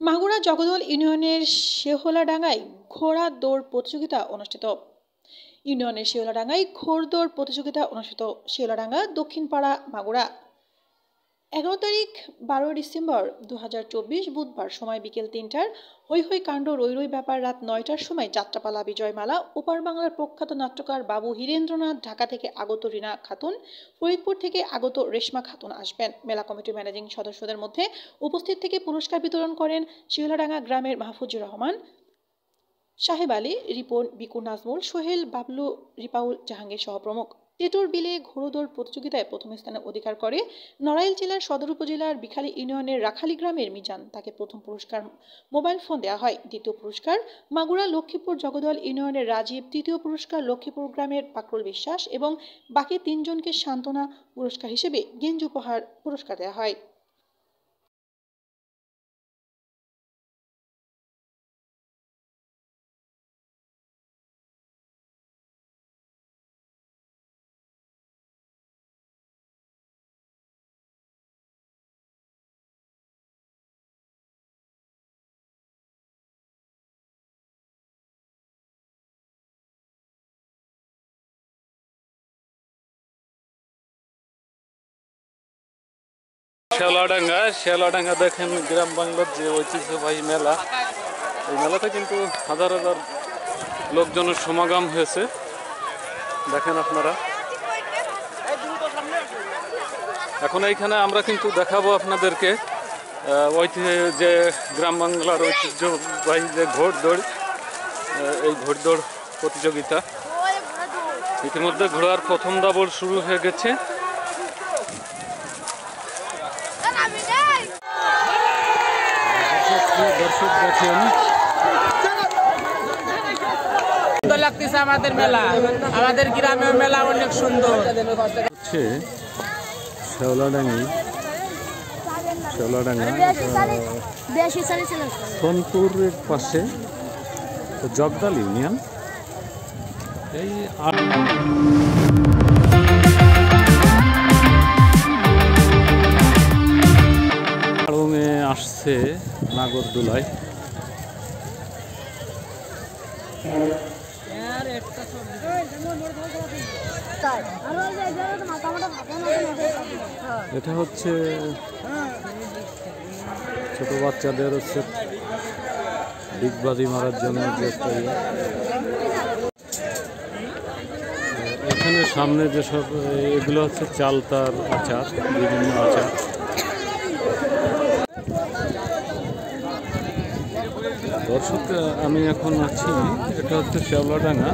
মাগুরা জগদল ইউনিয়নের শেহলাডাঙ্গায় ঘোড়া দৌড় প্রতিযোগিতা অনুষ্ঠিত। ইউনিয়নের শেহলাডাঙ্গায় ঘোড় দৌড় প্রতিযোগিতা অনুষ্ঠিত। শেহলাডাঙ্গা দক্ষিণপাড়া মাগুরা 11 তারিখ 12 ডিসেম্বর 2024 বুধবার সময় বিকেল 3টার হৈ হৈ কাণ্ড রই রই ব্যাপার রাত 9টার সময় যাত্রাপালা বিজয়মালা ওপার বাংলার প্রখ্যাত নাট্যকার বাবু হীরেন্দ্রনাথ, ঢাকা থেকে আগত রিনা খাতুন, ফরিদপুর থেকে আগত রেশমা খাতুন আসবেন। মেলা কমিটির ম্যানেজিং সদস্যদের মধ্যে উপস্থিত থেকে পুরস্কার বিতরণ করেন শেহলাডাঙ্গা গ্রামের মাহফুজুর রহমান, সাহেব আলী, রিপন, বিকু, নাজমুল, সোহেল, বাবলু, রিপাউল, জাহাঙ্গীর সহ প্রমুখ। টেটোর বিলে ঘোড়দৌড় প্রতিযোগিতায় প্রথম স্থানে অধিকার করে নড়াইল জেলার সদর উপজেলার বিখালী ইউনিয়নের রাখালী গ্রামের মিজান। তাকে প্রথম পুরস্কার মোবাইল ফোন দেওয়া হয়। দ্বিতীয় পুরস্কার মাগুরা লক্ষ্মীপুর জগদল ইউনিয়নের রাজীব, তৃতীয় পুরস্কার লক্ষ্মীপুর গ্রামের পাকরুল বিশ্বাস এবং বাকি 3 জনকে সান্ত্বনা পুরস্কার হিসেবে গেঞ্জ উপহার পুরস্কার দেওয়া হয়। শেওলাডাঙ্গা দেখেন গ্রাম বাংলার যে ঐতিহ্যবাহী মেলা, এই মেলাতে কিন্তু হাজার হাজার লোকজনের সমাগম হয়েছে। দেখেন আপনারা, এখন এইখানে আমরা কিন্তু দেখাবো আপনাদেরকে যে গ্রাম বাংলার ঐতিহ্যবাহী যে ঘোড়দৌড়, এই ঘোড়দৌড় প্রতিযোগিতা। ইতিমধ্যে ঘোড়ার প্রথম দাবড় শুরু হয়ে গেছে। দর্শক দেখেন, সুন্দর লাগতেছে আমাদের মেলা, আমাদের গ্রামের মেলা অনেক সুন্দর হচ্ছে। শেওলাডাঙ্গা সোনপুরের পাশে জগদল ইউনিয়ন। এই আসছে নাগরদোলায়। এটা হচ্ছে ছোট বাচ্চাদের হচ্ছে ডিগবাজি মারার জন্য যে এখানে সামনে যেসব এগুলো হচ্ছে চালতার আচার, বিভিন্ন আচার। দর্শক, আমি এখন আছি, এটা হচ্ছে শেওলাডাঙ্গা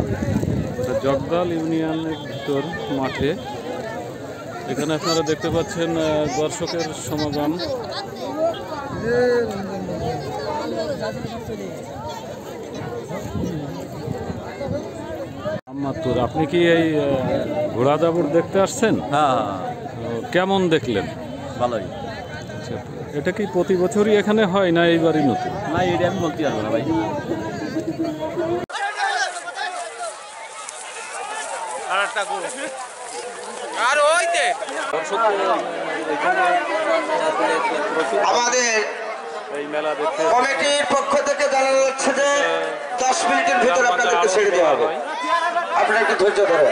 জগদল ইউনিয়নের ভিতর মাঠে। এখানে আপনারা দেখতে পাচ্ছেন দর্শকের সমাগম। আপনি কি এই ঘোড়া দাবড় দেখতে আসছেন? হ্যাঁ। কেমন দেখলেন? ভালোই। এটা কি প্রতি বছরই এখানে হয় না এইবারই নতুন? না, এটা আমি বলতে পারবো না ভাই। আমাদের কমিটির পক্ষ থেকে জানানো হচ্ছে যে 10 মিনিটের ভিতর আপনাদেরকে ছেড়ে দেওয়া হবে। আপনারা একটু ধৈর্য ধরেন।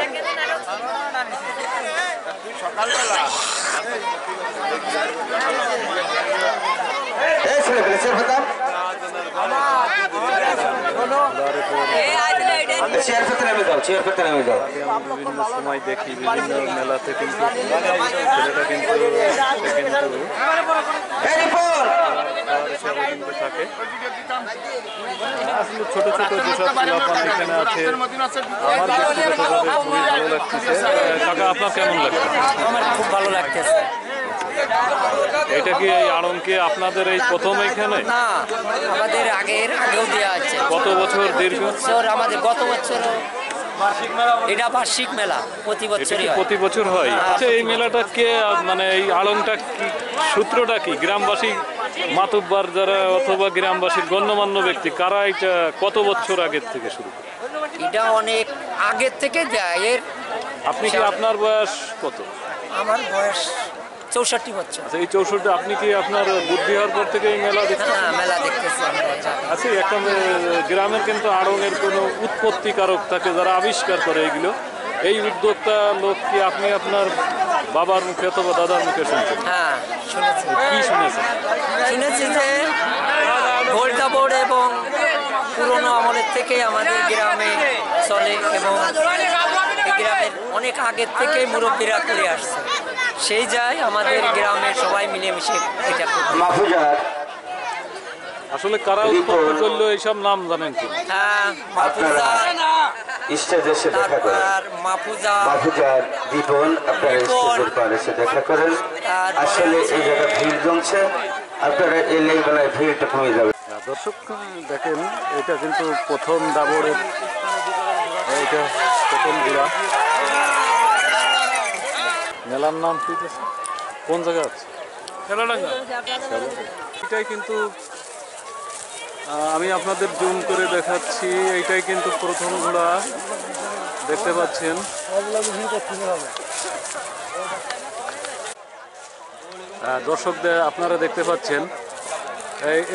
এই ছেড়ে ফেলে ছেড়ে ফেলতাম বিভিন্ন সময় দেখি বিভিন্ন মেলাতে কিন্তু ছেলেটা কিন্তু থাকে। আসলে ছোট ছোট যেসব পোলাপান এখানে আছে, আমার ব্যক্তিগতভাবে খুবই ভালো লাগতেছে। কাকা, আপনার কেমন লাগছে? আমার খুব ভালো লাগতেছে। এটা কি এই আড়ংকে আপনাদের এই প্রথম এখানে? না, আমাদের আগেও দেওয়া আছে। কত বছর? দীর্ঘ বছর আমাদের, গত বছর এটা বার্ষিক মেলা, প্রতি বছরই হয়। প্রতি বছর হয়। আচ্ছা, এই মেলাটা কে, মানে এই আড়ংটা কি, সূত্রটা কি? গ্রামবাসী, মাতুব্বার যারা অথবা গ্রামবাসীর গণ্যমান্য ব্যক্তি কারা এটা কত বছর আগের থেকে শুরু করে? এটা অনেক আগের থেকে দেয়। আপনি কি, আপনার বয়স কত? আমার বয়স 64 বছর। আচ্ছা, এই 64, আপনি কি আপনার বুদ্ধি হওয়ার পর থেকে এই মেলা দেখছেন? হ্যাঁ, মেলা দেখতেছি। আছে একটা গ্রামের কিন্তু আড়ঙের কোনো উৎপত্তিকারক থাকে যারা আবিষ্কার করে এগুলো। এই উদ্যোক্তা লোক কি আপনি আপনার বাবার মুখে অথবা দাদার মুখে শুনছেন? হ্যাঁ, শুনেছি। কি শুনেছেন? শুনেছি যে ঘোড় দাবড় এবং পুরনো আমলের থেকে আমাদের গ্রামে চলে এবং এই গ্রামের অনেক আগের থেকে মুরব্বীরা করে আসছে। সেই যায় আমাদের গ্রামের সবাই মিলেমিশে এটা করতে। মাহফুজার আসলে কারা উৎপত্তি করলো এইসব নাম জানেন কি? হ্যাঁ, মাহফুজা, স্টেজে এসে দেখা করেন। তারপর মাহফুজা, মাহফুজার দীপন আপনারা স্টেজের পর এসে দেখা করেন। আসলে এই জায়গায় ভিড় জমছে, আপনারা এলে বেলায় ভিড়টা কমে যাবে। দর্শক দেখেন, এটা কিন্তু প্রথম দাবড়ের, এইটা প্রথম ঘোড়া। মেলার নাম কি? কোন জায়গা আছে? খেলাডাঙ্গা। এটাই কিন্তু আমি আপনাদের জুম করে দেখাচ্ছি। এইটাই কিন্তু প্রথম ঘোড়া, দেখতে পাচ্ছেন। দর্শকদের আপনারা দেখতে পাচ্ছেন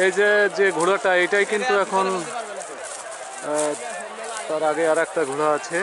এই যে ঘোড়াটা, এটাই কিন্তু এখন, তার আগে আর একটা ঘোড়া আছে।